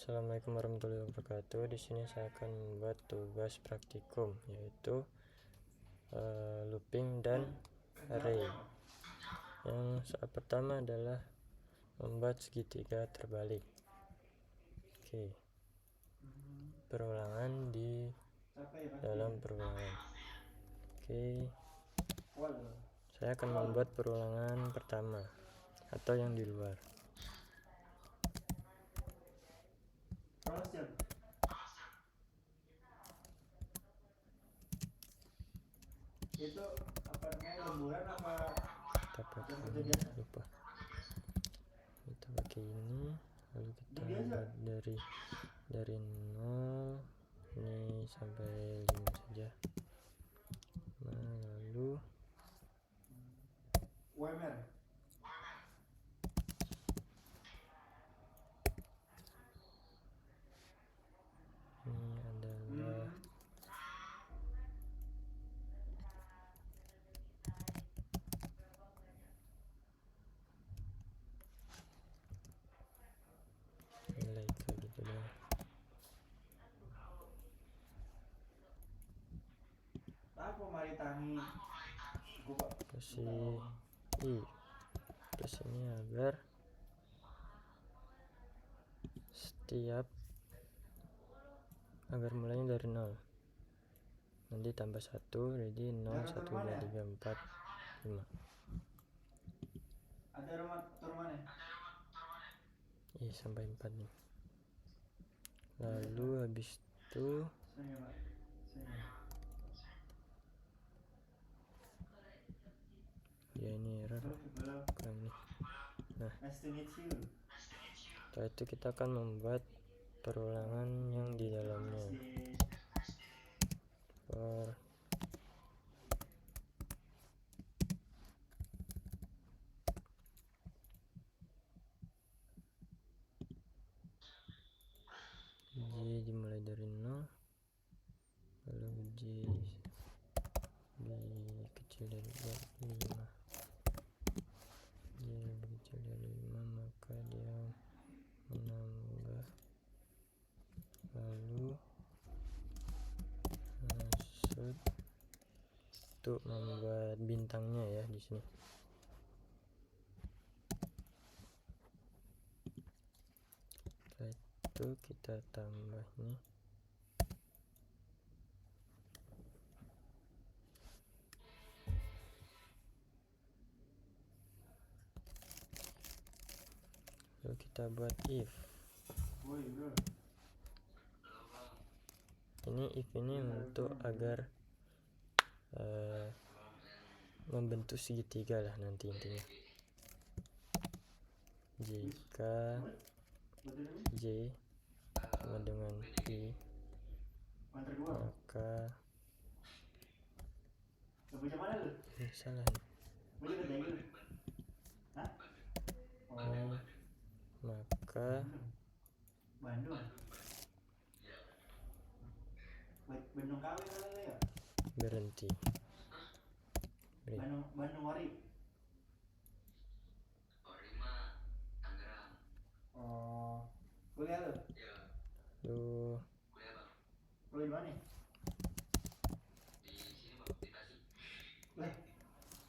Assalamualaikum warahmatullahi wabarakatuh. Di sini saya akan membuat tugas praktikum, yaitu looping dan array. Yang pertama adalah membuat segitiga terbalik. Perulangan di dalam perulangan. Saya akan membuat perulangan pertama atau yang di luar. Itu apa namanya, lemburan apa Kita pakai lupa. Kita pakai ini, lalu kita buat dari 0 ini sampai 5 saja. Nah, lalu UMR ini adalah nilai kayak gitu deh. apa mari tangi Kasih i plus ini agar mulainya dari 0, nanti tambah 1 jadi 0 1 2 3 4 5. ada rumah Sampai 4 nih. Lalu habis itu ini error kurang nih. Nah, setelah itu kita akan membuat perulangan yang di dalamnya. J dimulai dari 0, lalu J kecil dari 5. J lebih kecil dari 5, maka dia menambah, lalu maksud untuk membuat bintangnya ya di sini. Setelah itu kita tambah ini. Lalu kita buat if. If ini untuk agar membentuk segitiga lah nanti intinya. Jika J sama dengan I, maka salah nih. Maka berhenti. Bandung Ori. Oh, kuliah lu? Lu Kuliah di mana? Di sini Bang, di Tasik.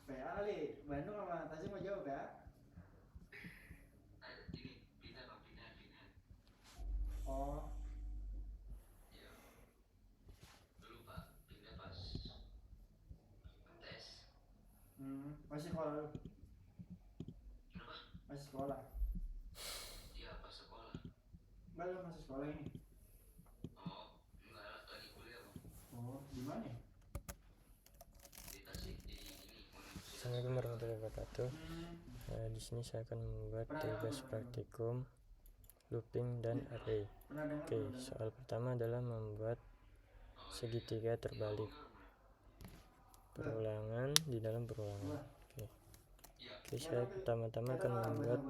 PA kali, Bandung sama Tasik mau jauh PA? Ini pindah Bang, pindah. Oh. Iya. Dulu Pak, pindah pas tes. Masih sekolah lu? Kenapa? Masih sekolah? Iya, pas sekolah. Enggak, lu masih sekolah ini? Oh, enggak, lagi kuliah Bang. Oh, di mana? Di Tasik, di ini. Assalamualaikum warahmatullahi wabarakatuh. Di sini saya akan membuat tugas praktikum looping dan array. Soal pertama adalah membuat segitiga terbalik, perulangan di dalam perulangan. Saya pertama-tama akan membuat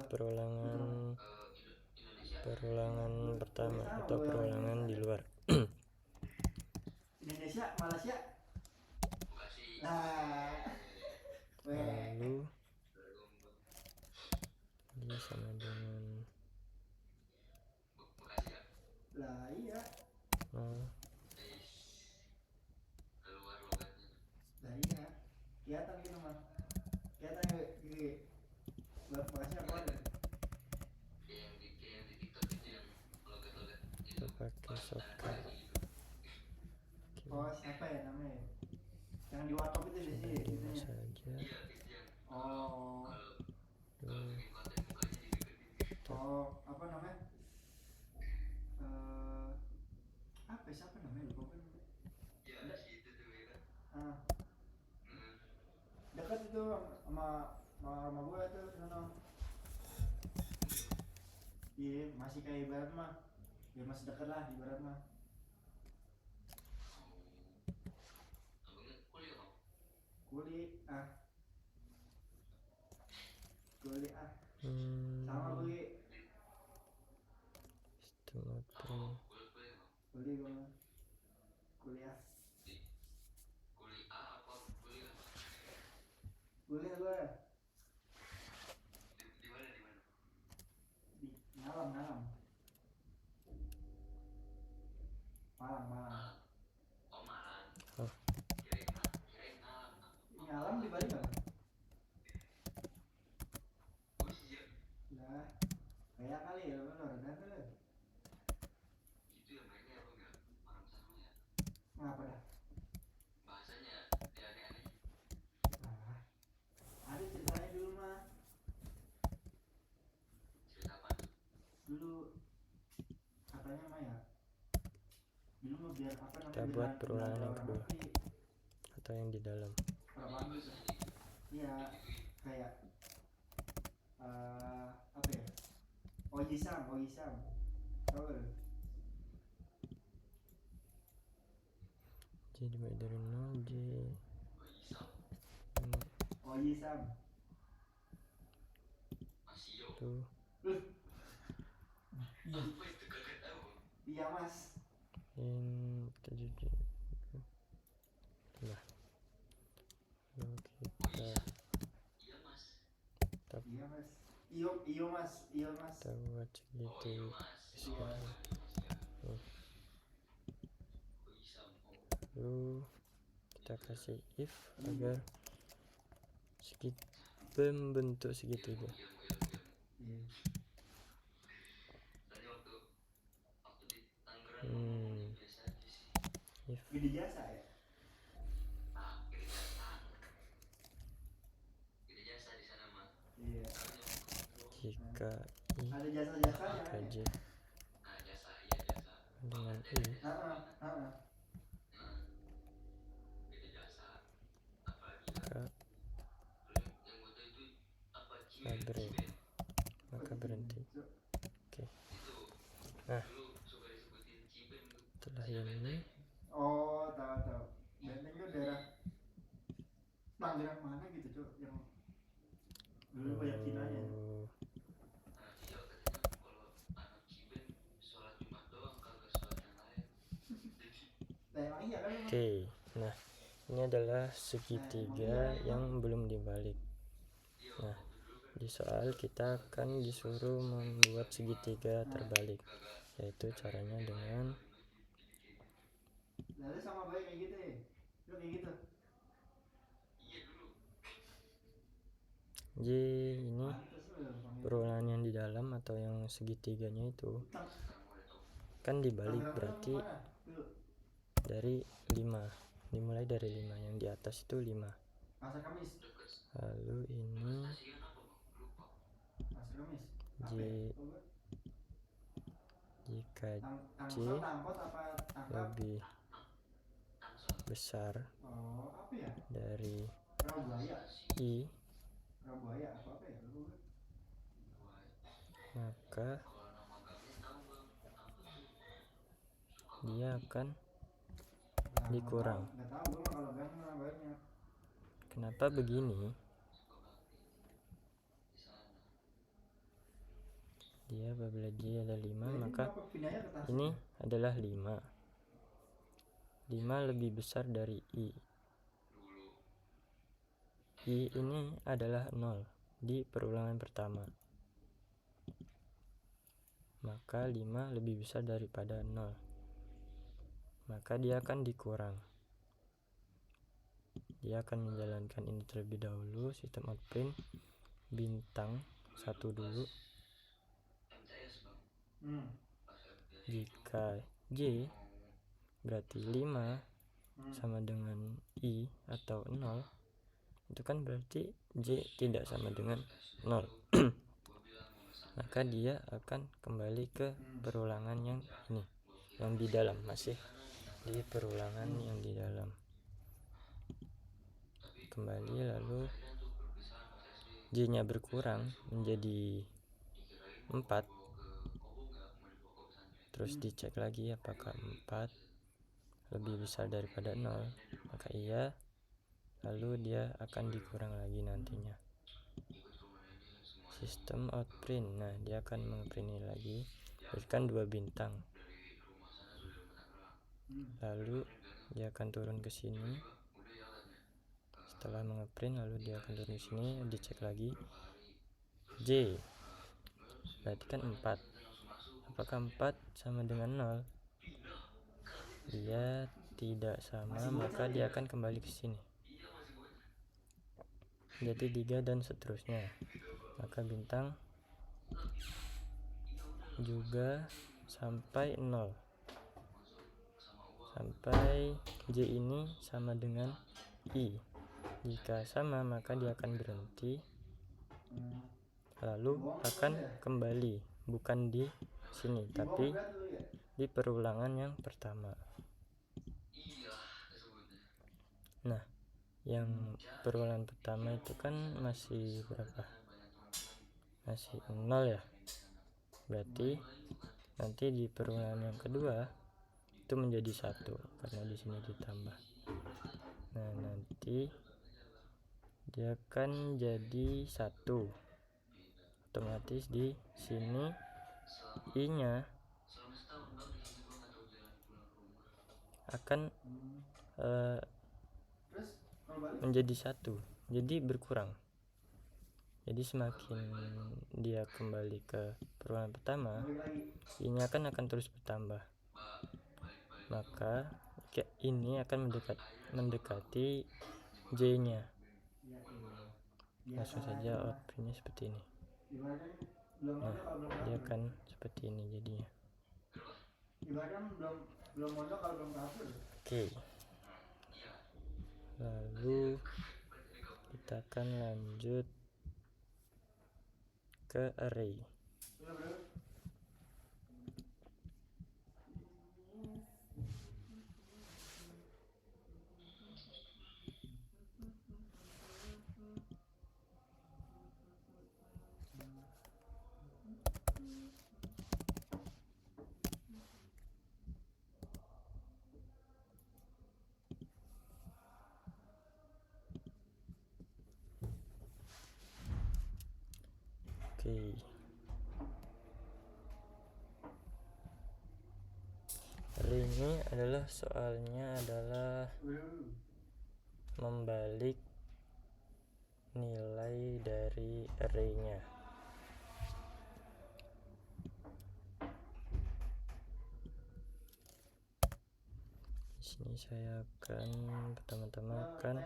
perulangan pertama atau perulangan di luar. Indonesia, Malaysia. Lalu ini sama dengan Lah iya. 0. Lah iya. Kelihatan gitu mah. Kelihatan gede. Bekasnya apa ada? Kita pakai shortcut. Oh siapa ya namanya? Yang di warkop itu di sini. Coba dimana saja. Oh. Tuh. Oh apa namanya? Apa siapa namanya lupa kan? Ah, dekat itu sama rumah gue itu sono. Iya masih kayak ibarat mah. Ya masih dekat lah ibarat mah. Kuliah. Kuliah. Sama beli. Setengah pro. Beli gue mah. Kuliah. Kuliah gue. Di Malang. Oh, Ngalam di Bali nggak? Lah, kayak kali ya lo dan lo. Ngapa dah? Ah, ada ceritanya dulu mah. Dulu katanya mah ya. Dulu mah biar apa namanya? kita buat perulangan yang kedua atau yang di dalam. Iya, kayak apa ya? Ogisam. Tahu gak? J dibaik dari 0, J Ogisam. tuh. Iya mas. Ini kita jadi lah. Lalu kita Iya mas. Iyo mas. kita buat segitu. Lalu kita kasih if agar membentuk segitiga. If Gede jasa ya? Iya. jika I Ada jasa-jasanya jika kan J ya? dengan I maka break, maka berhenti. Oke. Nah, setelah ini Oh tahu. Benteng itu daerah Tangerang mana gitu cok yang dulu banyak Cinanya. Iya kan? Oke, nah ini adalah segitiga yang belum dibalik. Nah, di soal kita akan disuruh membuat segitiga terbalik, yaitu caranya dengan Lalu sama baik kayak gitu ya? Lu kayak gitu? J ini perulangan yang di dalam atau yang segitiganya itu kan dibalik, berarti dari 5, dimulai dari 5, yang di atas itu 5. Lalu ini J, jika J lebih besar dari I, maka dia akan dikurang. Kenapa begini? Dia apabila J adalah 5, maka ini adalah 5. 5 lebih besar dari I. I ini adalah 0 di perulangan pertama. maka 5 lebih besar daripada 0, maka dia akan dikurang. Dia akan menjalankan ini terlebih dahulu, sistem out print bintang 1 dulu. Jika J berarti 5 sama dengan I atau 0, itu kan berarti J tidak sama dengan 0. Maka dia akan kembali ke perulangan yang ini, yang di dalam, masih di perulangan yang di dalam. Kembali, lalu J nya berkurang menjadi 4, terus dicek lagi apakah 4 lebih besar daripada 0, maka iya, lalu dia akan dikurang lagi nantinya. Sistem out print, nah dia akan mengprint ini lagi, berikan 2 bintang, lalu dia akan turun ke sini. Setelah mengeprint, lalu dia akan turun ke sini, dicek lagi J berarti kan 4, apakah 4 sama dengan 0? Dia tidak sama, maka dia akan kembali ke sini. Jadi 3 dan seterusnya. Maka bintang juga sampai 0, sampai J ini sama dengan I. Jika sama, maka dia akan berhenti, lalu akan kembali, bukan di sini tapi di perulangan yang pertama. Nah, yang perulangan pertama itu kan masih berapa? Masih 0 ya. Berarti nanti di perulangan yang kedua itu menjadi 1 karena di sini ditambah. Nah, nanti dia akan jadi 1. Otomatis di sini I-nya akan menjadi 1, jadi berkurang. Jadi semakin dia kembali ke perulangan pertama, I-nya akan terus bertambah. Maka ini akan mendekati J-nya. Langsung saja outputnya seperti ini. Nah, dia akan seperti ini jadinya. Oke. Lalu kita akan lanjut ke array. Oke. Hari ini adalah soalnya adalah membalik nilai dari array-nya. Di sini saya akan pertama-tama akan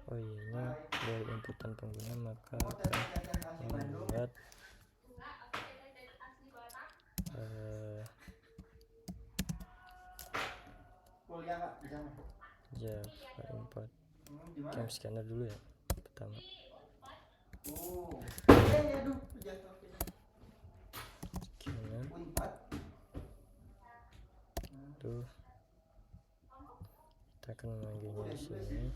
ini dari inputan pengguna, maka akan membuat Java import cam scanner dulu ya pertama. Scanner tuh, kita akan memanggilnya di sini.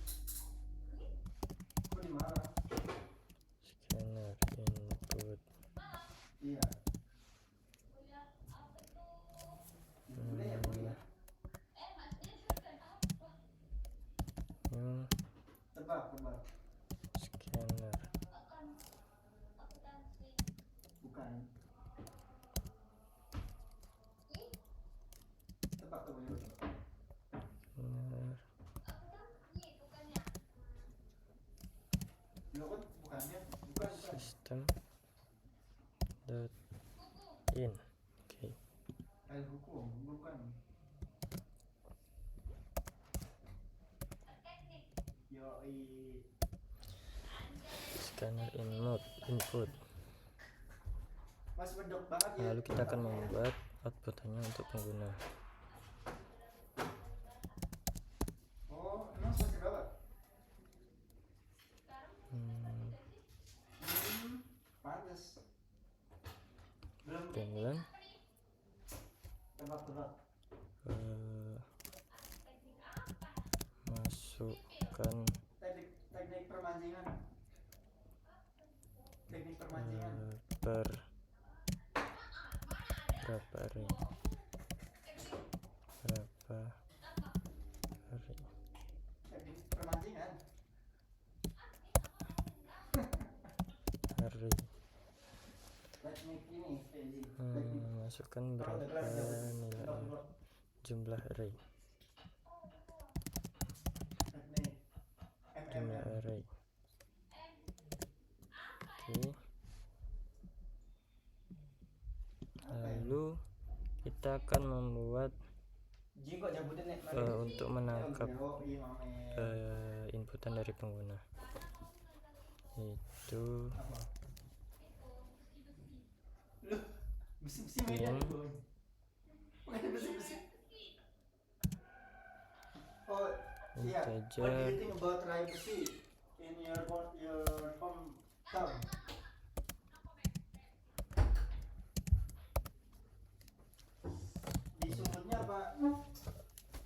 Scanner input scanner system dot in. File hukum bukan. Yoi. Scanner input. Mas medok banget ya. Lalu kita akan membuat output hanya untuk pengguna. Oh, emang semester berapa? Pantes. Belum. Kemudian Tebak-tebak. masukkan Teknik permancingan. Teknik permancingan. Berapa hari? Teknik permancingan. Hari. Teknik ini, Masukkan berapa nilai jumlah array. Teknik Jumlah array. Oke. Lalu kita akan membuat untuk menangkap inputan dari pengguna, yaitu in integer What do you think about privacy in your hometown? Di Sumutnya apa?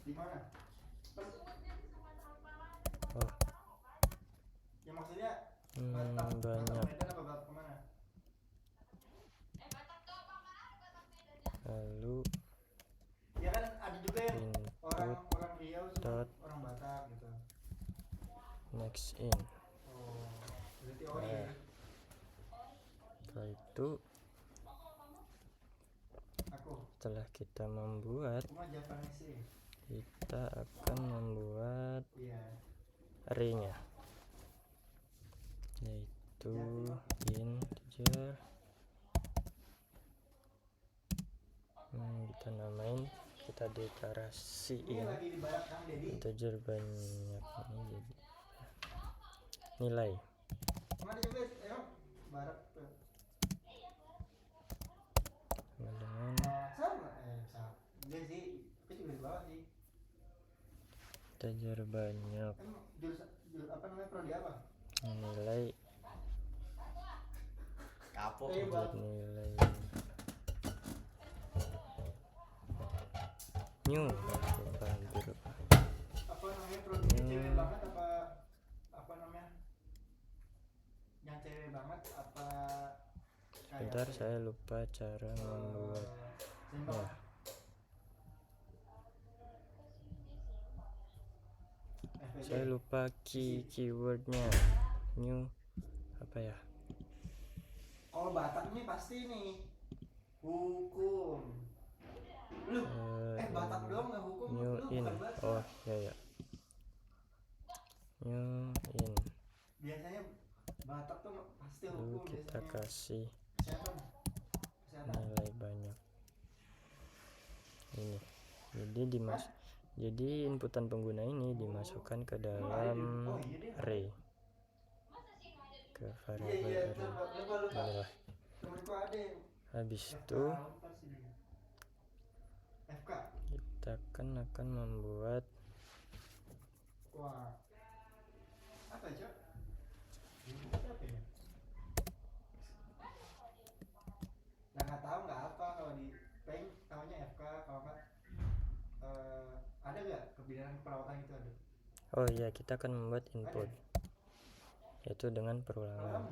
Di mana? Oh, ya maksudnya banyak. Medan apa Batak kemana? Lalu Ya kan ada juga yang orang Riau sama dot orang Batak gitu. next in. Oh, berarti ori ya. Setelah itu setelah kita membuat, kita akan membuat array-nya, yaitu integer. Kita namain, kita deklarasiin integer banyak ini jadi nilai. Integer banyak nilai nilai new Bentar, saya lupa cara membuatnya. Saya lupa keywordnya. New apa ya? Kalau Batak ini pasti nih hukum. Batak doang nggak hukum. New in. Oh ya. New in. Biasanya Batak tuh pasti hukum. Lalu kita biasanya kasih kesehatan. Nilai banyak. Ini. Jadi inputan pengguna ini dimasukkan ke dalam array, ke variabel array. Inilah. Habis itu kita akan membuat apa ya? Nggak tahu nggak apa kalau di Paint tahunya FK, kalau nggak ada nggak kebidanan perawatan itu ada? Oh iya, kita akan membuat input yaitu dengan perulangan.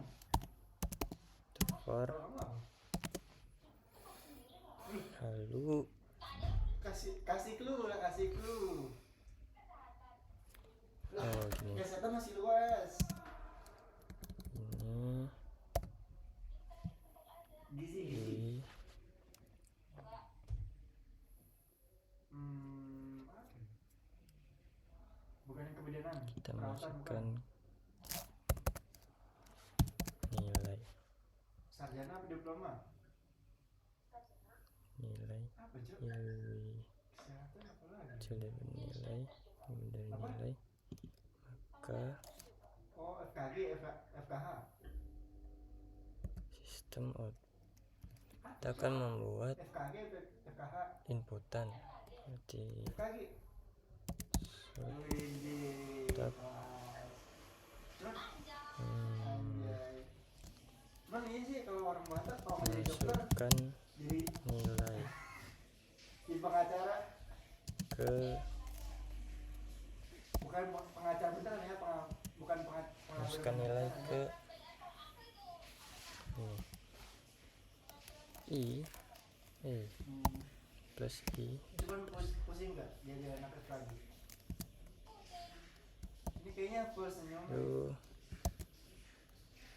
For lalu kasih clue. Oh gini. Kesehatan masih luas. Ini gizi. Bukan yang kebidanan. Kita masukkan nilai. Sarjana apa diploma? Nilai. Apa Yui Kesehatan apa lagi? sudah bernilai maka Oh, FKG, FKH. sistem out kita akan membuat FKG, FKH. inputan seperti FKG. Tetap. Anjay. Cuman ini sih kalau orang Batak kalau menjadi dokter masukkan jadi nilai di pengacara, ke bukan pengacara beneran ya, bukan pengacara. masukkan nilai ke ini I plus I. Cuman pusing nggak jadi anak lagi? Ini kayaknya full senyum. Lalu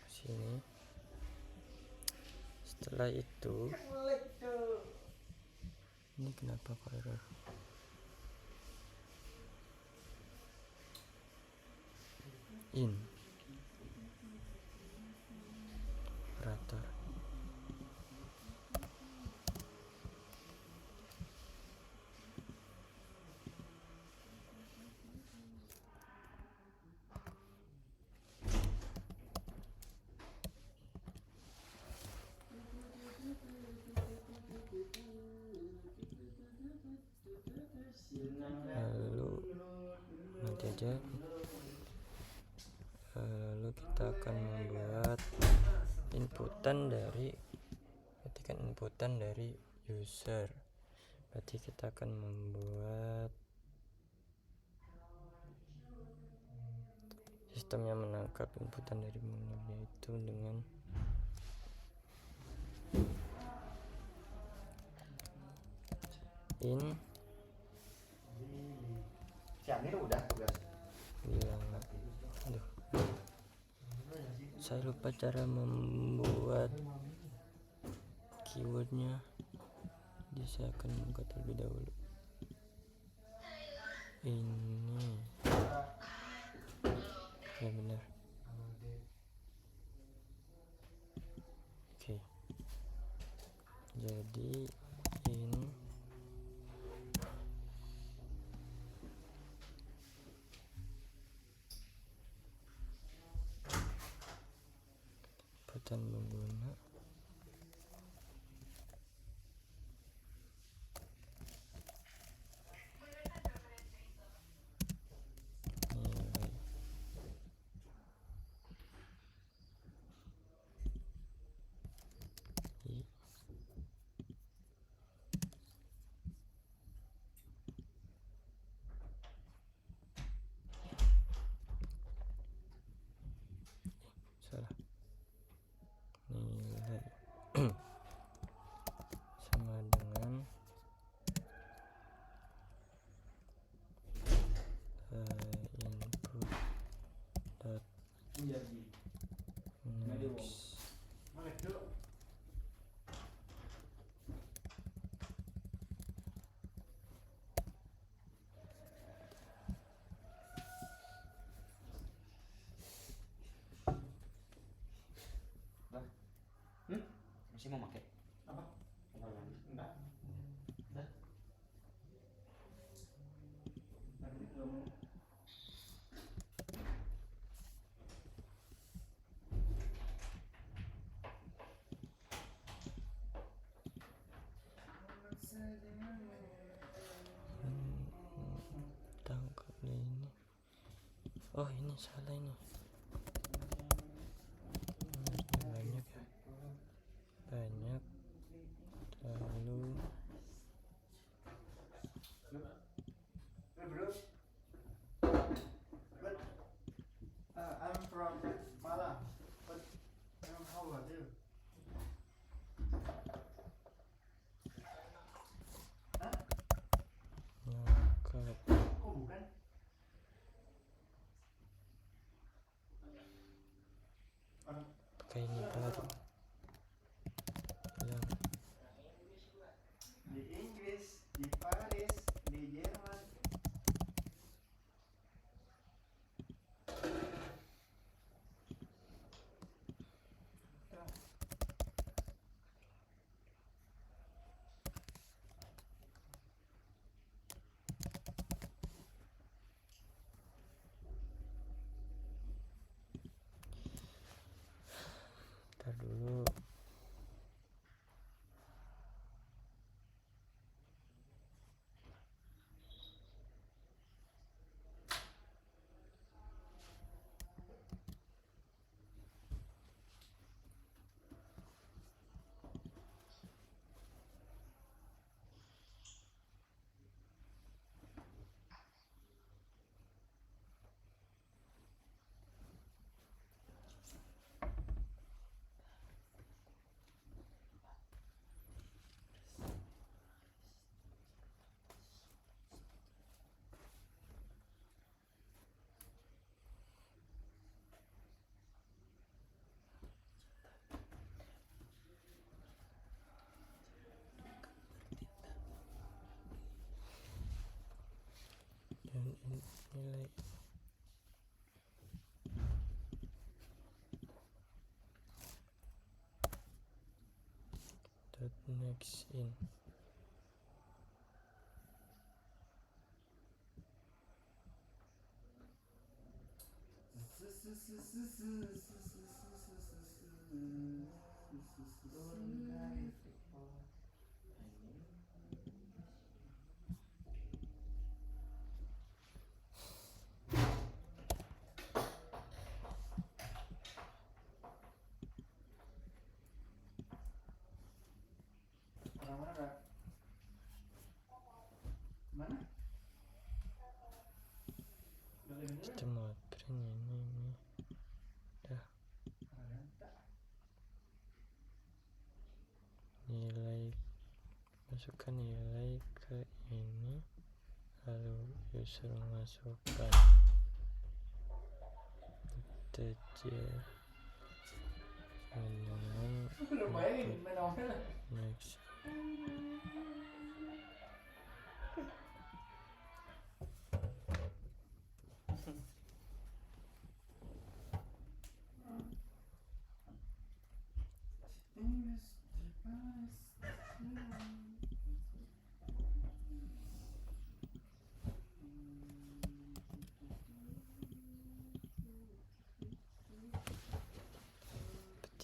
sini. Setelah itu ini kenapa kok error? In operator. Lalu nanti aja, lalu kita akan membuat inputan dari ketikan inputan dari user. Berarti kita akan membuat sistem yang menangkap inputan dari menu itu dengan in Si Amir udah tugas. bilang aduh, saya lupa cara membuat keywordnya, jadi saya akan membuka terlebih dahulu. Ini ya benar. Oke. Jadi in inputan pengguna nilai I salah nilai sama dengan input dot next. Masih mau pakai? Apa? Enggak. Udah. Nanti belum. Tangkap ini. Oh ini salah ini. Banyak ya. Banyak. Lalu Bro. But I'm from Malang. But how about you? Hah? nangkap Oh bukan? Orang pakai ini baru yang di Inggris, di Paris, di Jerman. nilai dot next in. Sistem outprint ini dah nilai, masukkan nilai ke ini, lalu user masukkan integer dengan input next.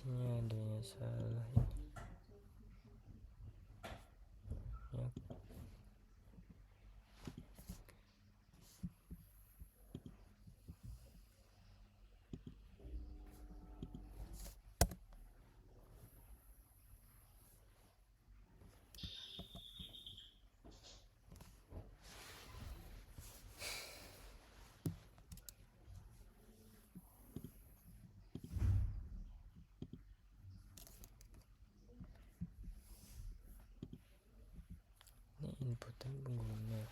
Sepertinya adanya salah ini. Ya. Ini inputan pengguna,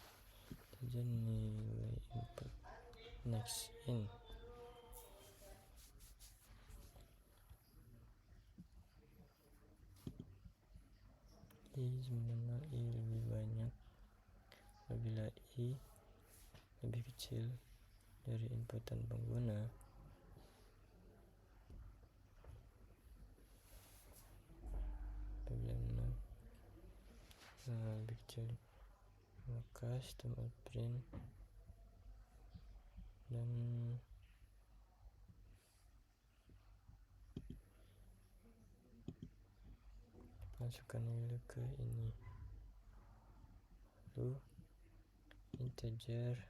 saja nilai input next in. I sebenarnya I lebih banyak apabila I lebih kecil dari inputan pengguna. Apabila lebih kecil, maka sistem outprint dan masukkan nilai ke ini, lalu integer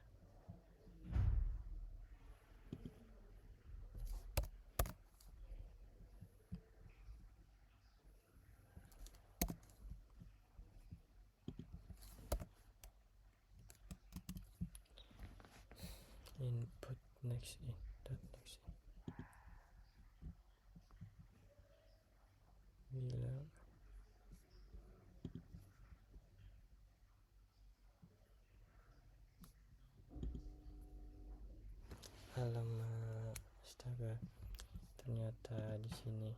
input next in dot next in. Bila alamat, astaga, ternyata di sini.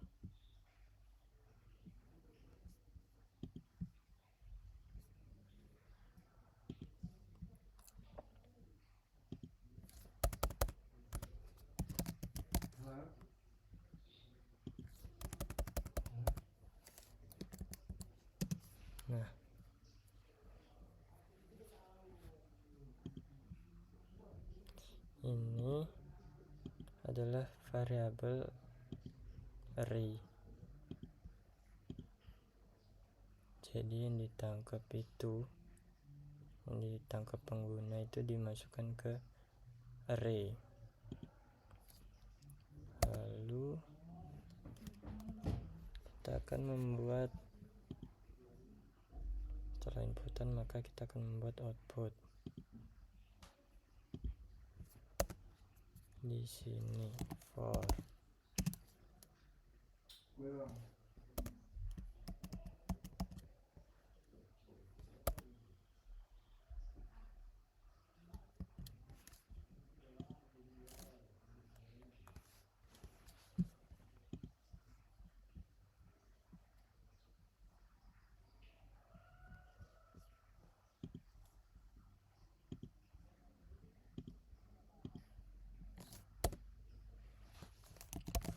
Nah, ini adalah variabel array. Jadi yang ditangkap pengguna itu dimasukkan ke array. Lalu kita akan membuat, setelah inputan maka kita akan membuat output. Di sini for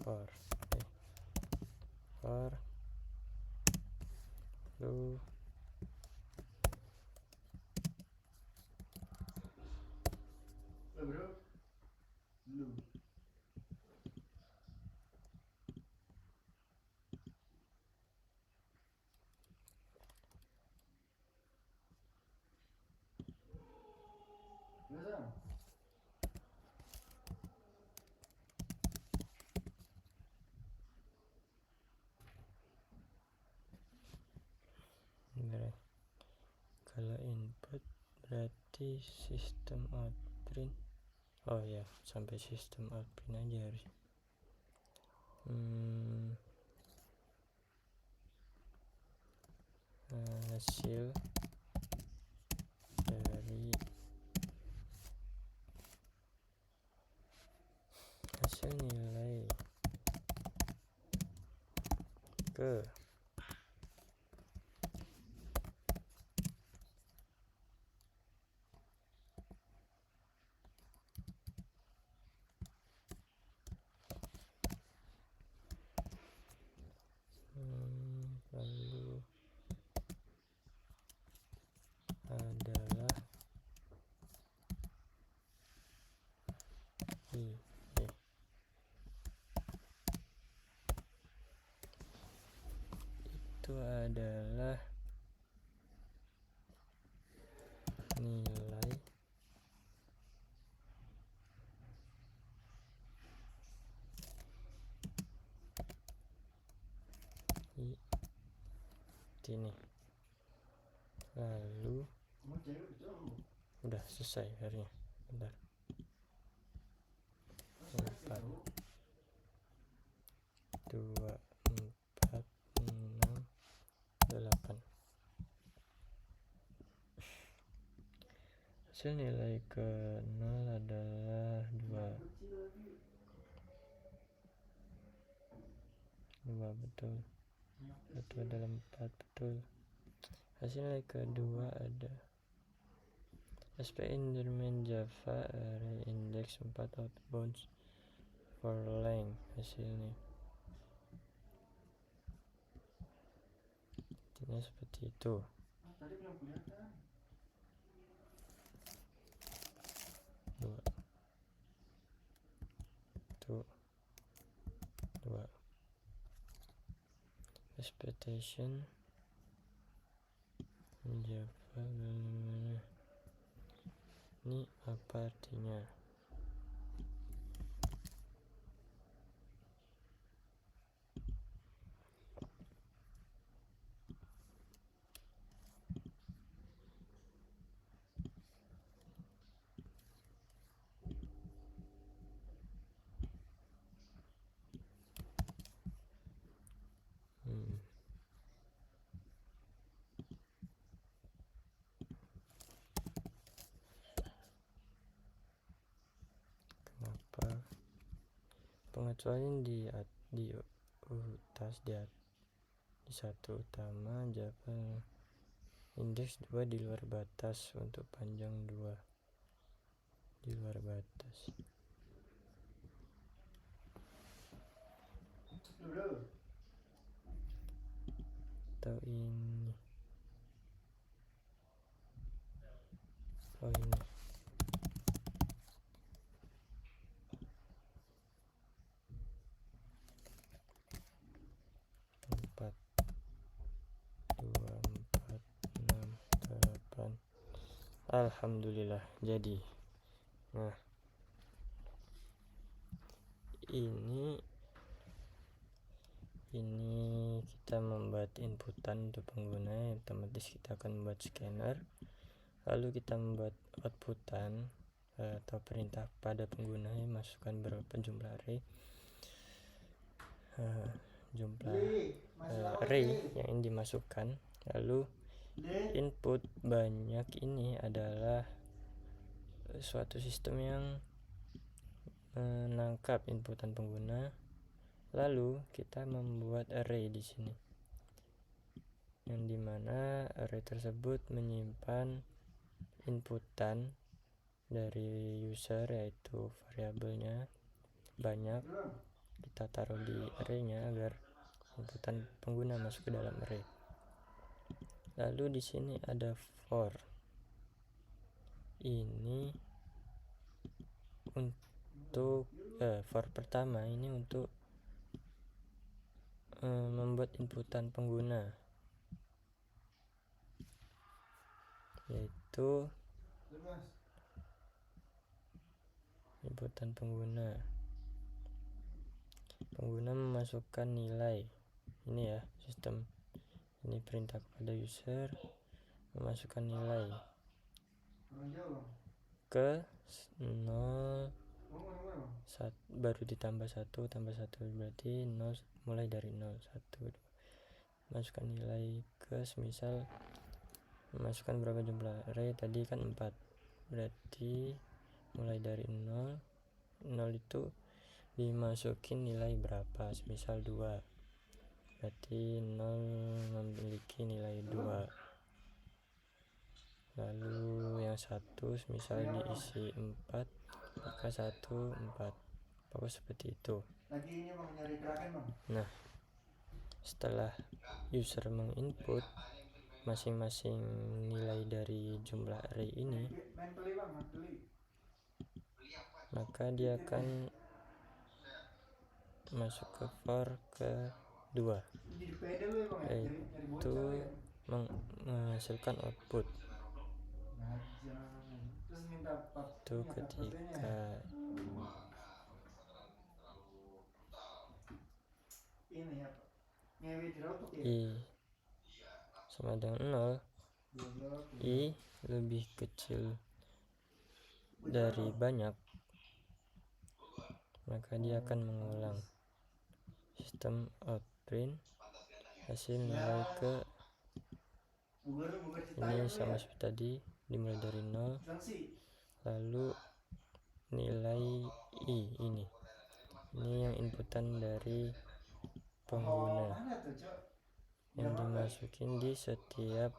for lu bro, lu Biasa. Kalau input berarti sistem out print. Oh ya, sampai sistem out print aja harus. Hasil nilai ke lalu adalah itu adalah nilai ini. Lalu udah selesai akhirnya. Bentar. 4 2 4 6 8. Hasil nilai ke 0 adalah 2 betul. 1 adalah 4 betul. Hasil nilai kedua ada SPI Enderman Java array index 4 outbounds for length. Hasilnya seperti itu. Tadi belum kelihatan. 2 expectation Java. Ini apa artinya? Pengecualian di satu utama Java indeks 2 di luar batas untuk panjang 2 di luar batas. Atau ini. Oh ini. 4 2 4 6 8. Alhamdulillah jadi. Nah, ini kita membuat inputan untuk pengguna, otomatis kita akan membuat scanner, lalu kita membuat outputan atau perintah pada pengguna, masukkan berapa jumlah array yang dimasukkan, lalu input banyak ini adalah suatu sistem yang menangkap inputan pengguna, lalu kita membuat array di sini, yang dimana array tersebut menyimpan inputan dari user, yaitu variabelnya banyak, kita taruh di array-nya agar inputan pengguna masuk ke dalam array. Lalu di sini ada for. Ini untuk for pertama ini untuk membuat inputan pengguna, yaitu inputan pengguna memasukkan nilai ini ya, sistem ini perintah kepada user memasukkan nilai ke 0 baru ditambah 1 tambah 1 berarti 0, mulai dari 0 1 masukkan nilai ke, semisal memasukkan berapa jumlah array tadi kan 4, berarti mulai dari 0 itu dimasukin nilai berapa, semisal 2, berarti 0 memiliki nilai 2. Lalu yang 1 semisal diisi 4, maka 1 4, pokoknya seperti itu. Nah, setelah user menginput masing-masing nilai dari jumlah array ini, maka dia akan masuk ke for kedua, yaitu menghasilkan output. Itu ketika i sama dengan 0, i lebih kecil dari banyak, maka dia akan mengulang sistem outprint hasil nilai ke ini sama seperti tadi, dimulai dari 0, lalu nilai i ini yang inputan dari pengguna yang dimasukin di setiap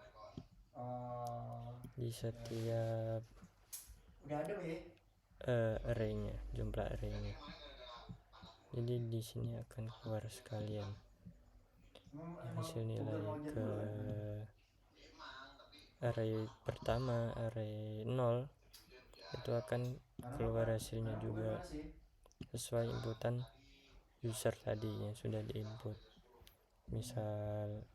array-nya, jumlah array-nya. Jadi di sini akan keluar sekalian hasil nilai ke array pertama, array 0, itu akan keluar hasilnya juga sesuai inputan user tadi yang sudah diinput. Misal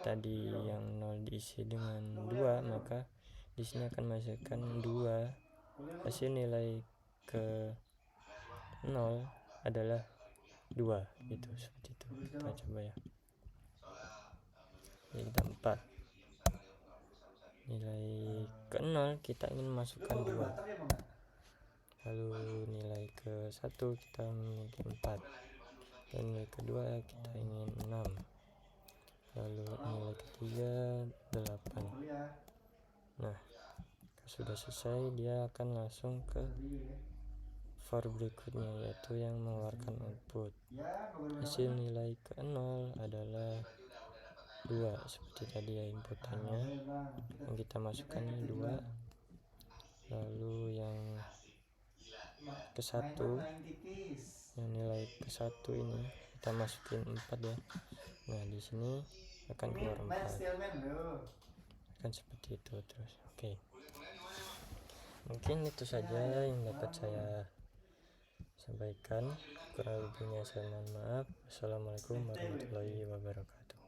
tadi yang 0 diisi dengan 2, maka di sini akan menghasilkan 2, hasil nilai ke 0 adalah 2 gitu, seperti itu. Kita coba ya. Jadi kita 4, nilai ke 0 kita ingin masukkan 2, lalu nilai ke 1 kita memiliki 4, dan nilai kedua kita ingin 6, lalu nilai ketiga 8. Nah, sudah selesai, dia akan langsung ke for berikutnya, yaitu yang mengeluarkan output. Hasil nilai ke 0 adalah 2, seperti tadi ya, inputannya yang kita masukkan ini 2, lalu yang ke 1, yang nilai ke 1 ini kita masukin 4 ya. Nah, di sini akan keluar 4, akan seperti itu terus. Oke. Mungkin itu saja yang dapat saya sampaikan, kurang lebihnya saya mohon maaf. Assalamualaikum warahmatullahi wabarakatuh.